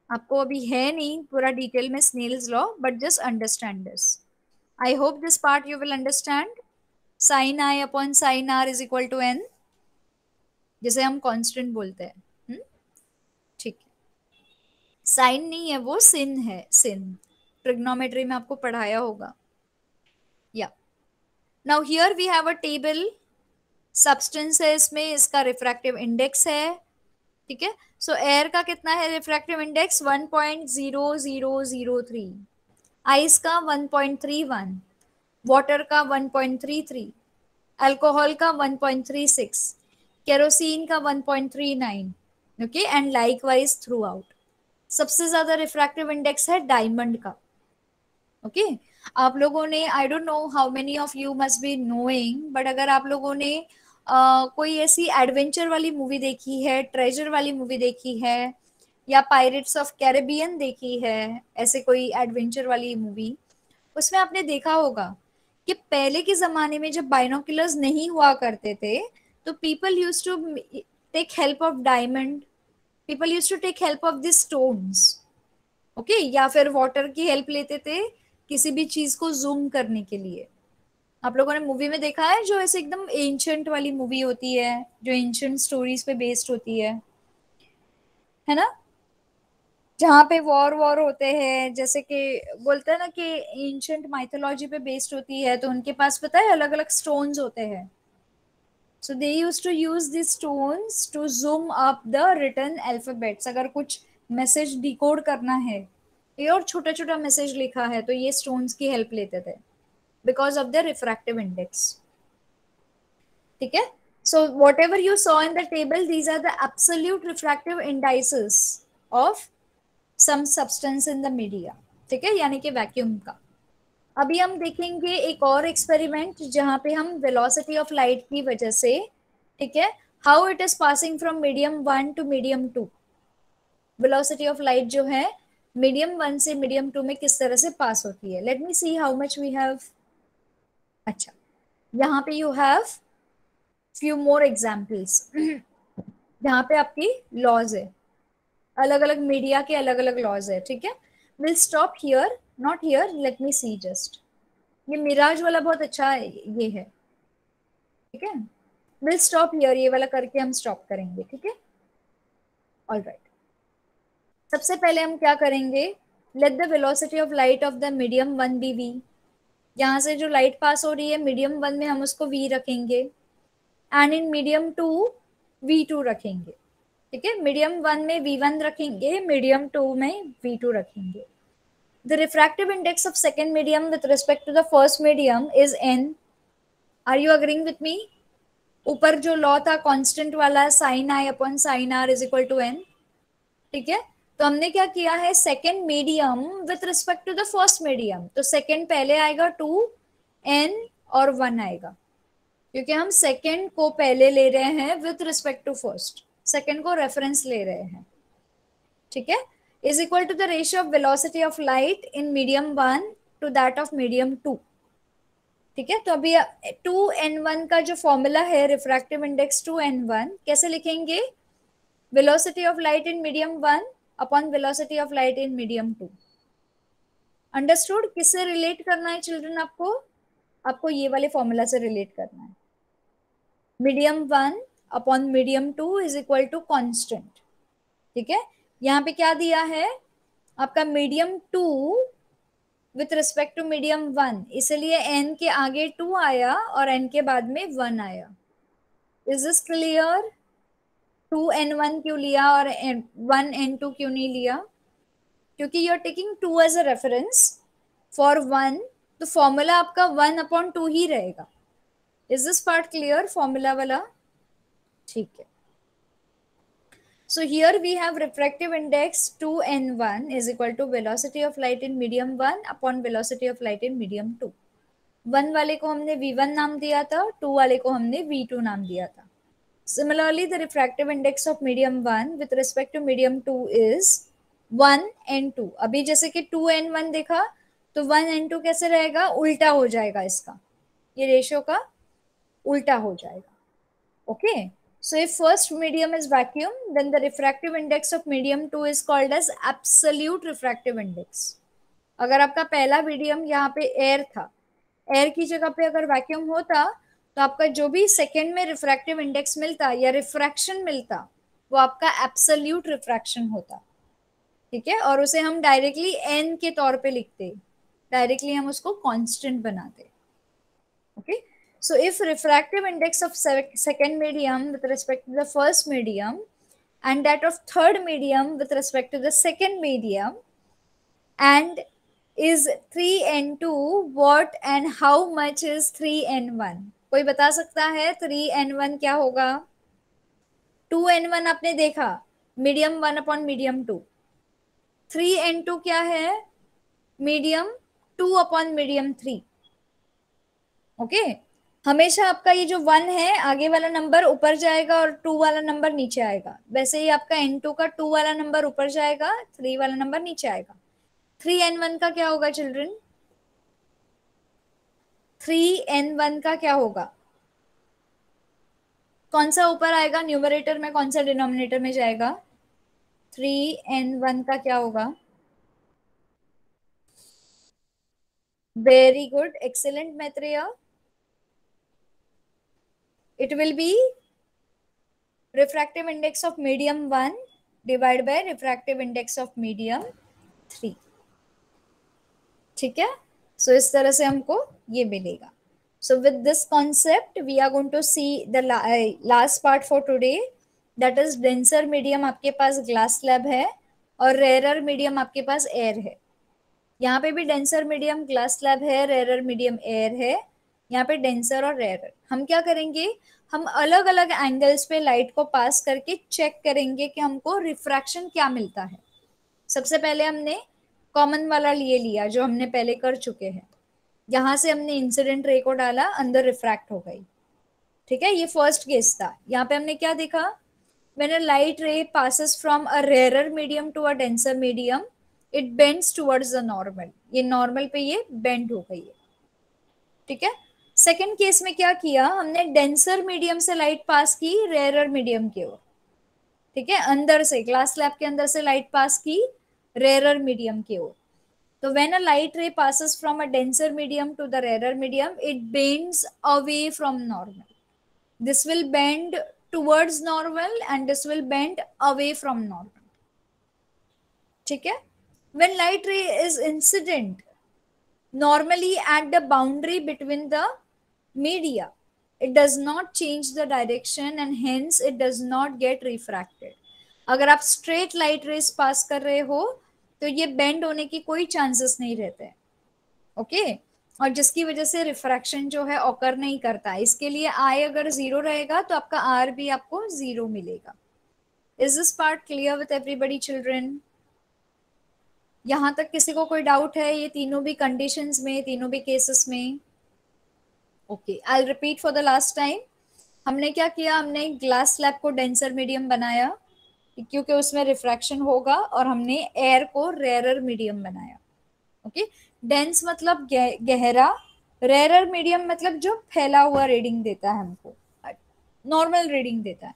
आपको अभी है नहीं पूरा डिटेल में Snell's law, but just understand this. I hope this part you will understand. Sine I upon sine are is equal to N, जिसे हम कांस्टेंट बोलते हैं. ठीक है, साइन नहीं है वो, सिन है. सिन ट्रिग्नोमेट्री में आपको पढ़ाया होगा. या now here we have a table. Substance है इसमें, इसका रिफ्रैक्टिव इंडेक्स है. ठीक है, सो एयर का कितना है रिफ्रैक्टिव इंडेक्स? 1.0003. आइस का 1.31. वाटर का 1.33. अल्कोहल का 1.36. केरोसिन का 1.39. Okay, and likewise through out. सबसे ज्यादा रिफ्रैक्टिव इंडेक्स है डायमंड का. ओके, आप लोगों ने, I don't know how many of you must be knowing, but अगर आप लोगों ने कोई ऐसी एडवेंचर वाली मूवी देखी है, ट्रेजर वाली मूवी देखी है, या पायरेट्स ऑफ कैरेबियन देखी है, ऐसे कोई एडवेंचर वाली मूवी, उसमें आपने देखा होगा कि पहले के जमाने में जब बाइनोकुलर्स नहीं हुआ करते थे तो people use to take help of diamond, people use to take help of this stones. Okay, या फिर वाटर की हेल्प लेते थे किसी भी चीज को जूम करने के लिए. आप लोगों ने मूवी में देखा है जो ऐसे एकदम एंशंट वाली मूवी होती है, जो एंशंट स्टोरीज पे बेस्ड होती है ना, जहाँ पे वॉर वॉर होते हैं, जैसे कि बोलते हैं ना कि एंशंट माइथोलॉजी पे बेस्ड होती है, तो उनके पास पता है अलग अलग स्टोन्स होते हैं. So they use to use this stones to zoom up the written alphabets. अगर कुछ मैसेज डिकोड करना है, ये और छोटा छोटा मैसेज लिखा है, तो ये स्टोन्स की हेल्प लेते थे because of the refractive index. ठीक है, so whatever you saw in the table, these are the absolute refractive indices of some substance in the media. ठीक है, यानी कि वैक्यूम का. अभी हम देखेंगे एक और एक्सपेरिमेंट जहां पे हम वेलोसिटी ऑफ लाइट की वजह से, ठीक है, how it is passing from medium 1 to medium 2. Velocity of light जो है मीडियम 1 से मीडियम 2 में किस तरह से पास होती है. Let me see how much we have. अच्छा, यहाँ पे you have few more examples जहाँ पे आपकी लॉज है, अलग अलग मीडिया के अलग अलग लॉज है. ठीक है, will stop here, not here, let me see just. ये मिराज वाला बहुत अच्छा है, ये है. ठीक है, विल स्टॉप हियर, ये वाला करके हम स्टॉप करेंगे. ठीक है, ऑल राइट. सबसे पहले हम क्या करेंगे, let the velocity of light of the medium 1 be v. यहाँ से जो लाइट पास हो रही है मीडियम 1 में हम उसको v रखेंगे, एंड इन मीडियम 2 v2 रखेंगे. ठीक है, मीडियम 1 में v1 रखेंगे, मीडियम 2 में v2 रखेंगे. The refractive index of second medium with respect to the first medium is n. Are you agreeing with me? ऊपर जो लॉ था कांस्टेंट वाला, sine I upon sine are is equal to n. ठीक है, तो हमने क्या किया है, second medium with respect to the first medium, तो सेकेंड पहले आएगा 2, n और 1 आएगा. क्योंकि हम सेकंड को पहले ले रहे हैं with respect to first, second को रेफरेंस ले रहे हैं, ठीक है। Is equal to the ratio of velocity of light in medium 1 to that of medium 2, ठीक है। तो अभी 2n1 का जो फॉर्मूला है रिफ्रैक्टिव इंडेक्स 2n1 कैसे लिखेंगे, velocity of light in medium 1 upon velocity of light in medium 2। Understood? किससे रिलेट करना है चिल्ड्रन आपको? आपको ये वाले फॉर्मूला से रिलेट करना है। Medium 1 upon medium 2 is equal to constant, ठीक है। यहाँ पे क्या दिया है आपका, medium 2 with respect to medium 1, इसलिए n के आगे 2 आया और n के बाद में 1 आया। Is this clear? 2n1 क्यों लिया और 1n2 क्यों नहीं लिया? क्योंकि you are taking 2 as a reference for 1, तो फॉर्मूला आपका 1/2 ही रहेगा। Is this part clear formula वाला? ठीक है। So here we have refractive index 2n1 is equal to velocity of light in medium 1 upon velocity of light in medium 2। 1 वाले को हमने v1 नाम दिया था, 2 वाले को हमने v2 नाम दिया था। Similarly, the refractive index of medium 1 with respect to medium 2 is 1n2। अभी जैसे कि 2n1 देखा तो 1n2 कैसे रहेगा, उल्टा हो जाएगा इसका, ये रेशियो का उल्टा हो जाएगा, okay. So if first medium is vacuum, then the refractive index of medium 2 is called as absolute refractive index। अगर आपका पहला मीडियम यहाँ पे एयर था, एयर की जगह पे अगर वैक्यूम होता तो आपका जो भी सेकेंड में रिफ्रैक्टिव इंडेक्स मिलता या रिफ्रैक्शन मिलता वो आपका एब्सोल्यूट रिफ्रैक्शन होता, ठीक है। और उसे हम डायरेक्टली एन के तौर पे लिखते, डायरेक्टली हम उसको कांस्टेंट बनाते, okay. So if refractive index of second medium with respect to the first medium and that of third medium with respect to the second medium and is 3n2, what and how much is 3n1? कोई बता सकता है 3n1 क्या होगा? 2n1 आपने देखा, medium 1 upon medium 2। 3n2 क्या है, मीडियम 2 अपॉन मीडियम 3, ओके। हमेशा आपका ये जो 1 है आगे वाला नंबर ऊपर जाएगा और 2 वाला नंबर नीचे आएगा, वैसे ही आपका n2 का 2 वाला नंबर ऊपर जाएगा, 3 वाला नंबर नीचे आएगा। 3n1 का क्या होगा चिल्ड्रन? 3n1 का क्या होगा? कौन सा ऊपर आएगा न्यूमरेटर में, कौन सा डिनोमिनेटर में जाएगा? 3n1 का क्या होगा? Very good, excellent Maitreya. It will be refractive index of medium 1 divided by refractive index of medium 3, ठीक है। सो इस तरह से हमको ये मिलेगा। So with this concept we are going to see the last part for today, that is denser medium आपके पास ग्लास स्लैब है और रेयरर मीडियम आपके पास एयर है। यहाँ पे भी डेंसर मीडियम ग्लास स्लैब है, रेयरर मीडियम एयर है। यहाँ पे डेंसर और रेयरर हम क्या करेंगे, हम अलग अलग एंगल्स पे लाइट को पास करके चेक करेंगे कि हमको रिफ्रैक्शन क्या मिलता है। सबसे पहले हमने कॉमन वाला लिए लिया जो हमने पहले कर चुके हैं, यहाँ से हमने इंसिडेंट रे को डाला, अंदर रिफ्रैक्ट हो गई, ठीक है। ये फर्स्ट केस था। यहाँ पे हमने क्या देखा, when a light ray passes from a rarer medium to a denser medium it bends towards the normal, ये नॉर्मल पे ये बेंड हो गई है, ठीक है। सेकेंड केस में क्या किया, हमने डेंसर मीडियम से लाइट पास की रेयरर मीडियम की ओर, ठीक है, अंदर से ग्लास स्लैब के अंदर से लाइट पास की रेयरर मीडियम की ओर। तो when a light ray passes from a denser medium to the rarer medium, it bends away from normal. This will bend towards normal and this will bend away from normal. ठीक है। When light ray is incident normally at the boundary between the media, it does not change the direction and hence it does not get refracted। अगर आप straight light rays pass कर रहे हो तो ये bend होने की कोई चांसेस नहीं रहते, ओके। और जिसकी वजह से रिफ्रैक्शन जो है ऑकर नहीं करता। इसके लिए आई अगर 0 रहेगा तो आपका आर भी आपको 0 मिलेगा। Is this part clear with everybody children? यहाँ तक किसी को कोई डाउट है ये तीनों भी कंडीशंस में, तीनों भी केसेस में? Okay, I repeat for the last time. हमने क्या किया, हमने ग्लास स्लैब को डेंसर मीडियम बनाया क्योंकि उसमें रिफ्रैक्शन होगा, और हमने एयर को रेयरर मीडियम बनाया। ओके, डेंस मतलब गहरा, रेयरर मीडियम मतलब जो फैला हुआ रीडिंग देता है हमको, नॉर्मल रीडिंग देता है।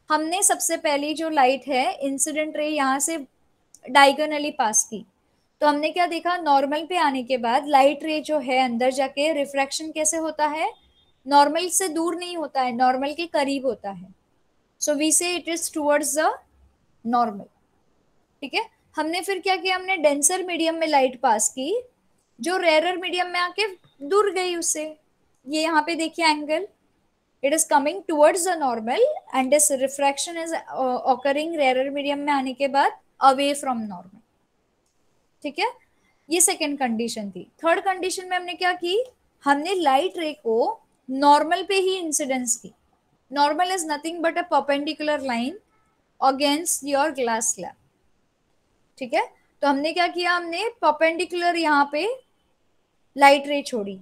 हमने सबसे पहली जो लाइट है इंसिडेंट रे यहाँ से डायगोनली पास की, तो हमने क्या देखा, नॉर्मल पे आने के बाद लाइट रे जो है अंदर जाके रिफ्रैक्शन कैसे होता है, नॉर्मल से दूर नहीं होता है, नॉर्मल के करीब होता है। सो वी से it is towards the normal. ठीक है, हमने फिर क्या किया, हमने डेंसर मीडियम में लाइट पास की जो रेयरर मीडियम में आके दूर गई उससे। ये यहाँ पे देखिए angle, it is coming towards the normal and this refraction is occurring rarer medium में आने के बाद away from normal। ठीक है, ये सेकेंड कंडीशन थी। थर्ड कंडीशन में हमने क्या की, हमने लाइट रे को नॉर्मल पे ही इंसिडेंस की। Normal is nothing but a perpendicular line against your glass slab. ठीक है, तो हमने क्या किया, हमने परपेंडिकुलर यहाँ पे लाइट रे छोड़ी।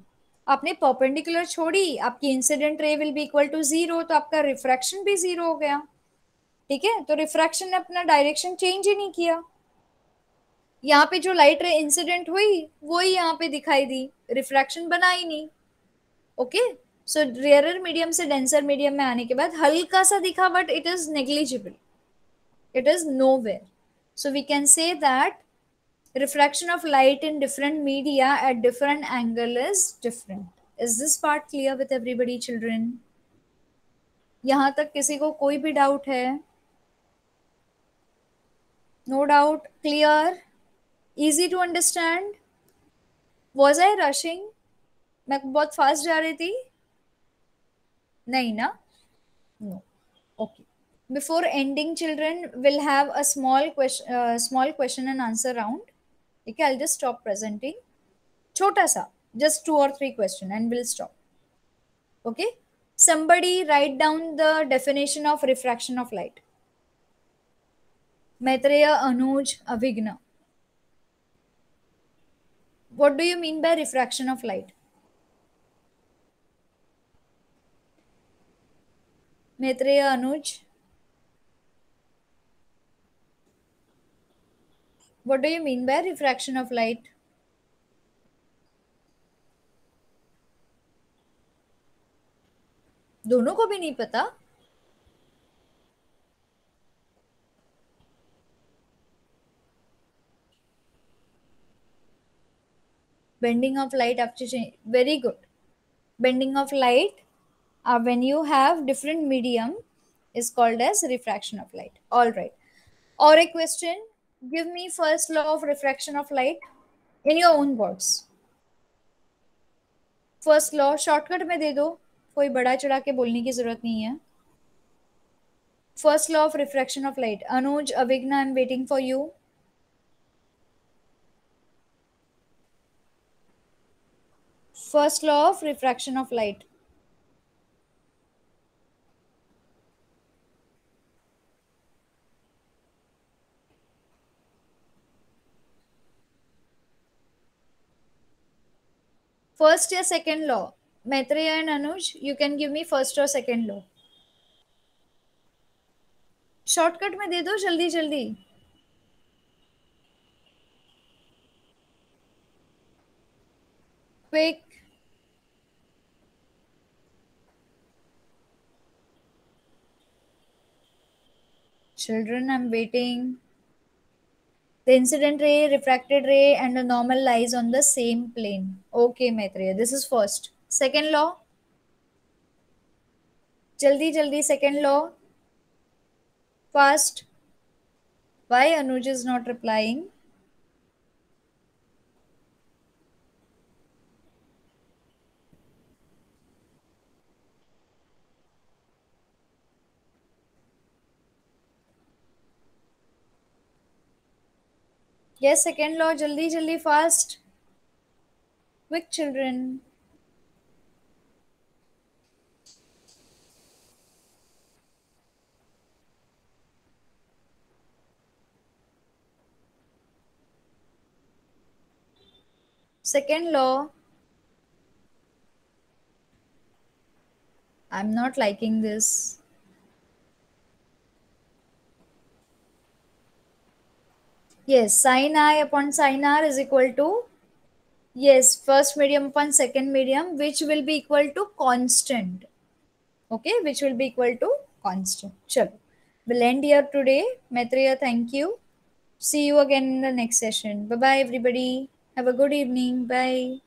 आपने परपेंडिकुलर छोड़ी, आपकी incident ray will be equal to zero, तो आपका रिफ्रैक्शन भी जीरो हो गया। ठीक है, तो रिफ्रैक्शन ने अपना डायरेक्शन चेंज ही नहीं किया। यहाँ पे जो लाइट रे इंसिडेंट हुई वही यहाँ पे दिखाई दी, रिफ्रैक्शन बना ही नहीं। ओके, सो रेयरर मीडियम से डेंसर मीडियम में आने के बाद हल्का सा दिखा but it is negligible, it is nowhere. So we can say that refraction of light in different media at different angle is different. Is this part clear with everybody, children? यहाँ तक किसी को कोई भी डाउट है? No doubt, clear, easy to understand. Was I rushing? मैं बहुत fast जा रही थी? नहीं ना? No. Okay. Before ending, children will have a small question and answer round. Okay, I'll just stop presenting. छोटा सा, just 2 or 3 questions and we'll stop. Okay, somebody write down the definition of refraction of light. Maitreya, Anuj, Avigna, what do you mean by refraction of light? Maitreya, Anuj, what do you mean by refraction of light? दोनों को भी नहीं पता? Bending of light after change, very good. Bending of light when you have different medium is called as refraction of light. All right, or a question, give me first law of refraction of light in your own words. First law shortcut में दे दो, कोई बड़ा चढ़ा के बोलने की जरूरत नहीं है। First law of refraction of light, Anuj, Avigna, I am waiting for you. First law of refraction of light. First या second law? Maitreya and Anuj, you can give me first और सेकेंड लॉ। शॉर्टकट में दे दो जल्दी जल्दी। Quick. Children, I'm waiting. The incident ray, refracted ray, and a normal lies on the same plane. Okay, Maitreya, this is first. Second law. Jaldi jaldi, second law. Fast. Why Anuj is not replying? Yes, second law, jaldi jaldi, fast. Quick, children. Second law. I'm not liking this. Yes, sin I upon sin r is equal to, yes, first medium upon second medium, which will be equal to constant. Okay, which will be equal to constant. Chalo. We'll end here today. Maitreya, thank you. See you again in the next session. Bye bye, everybody. Have a good evening. Bye.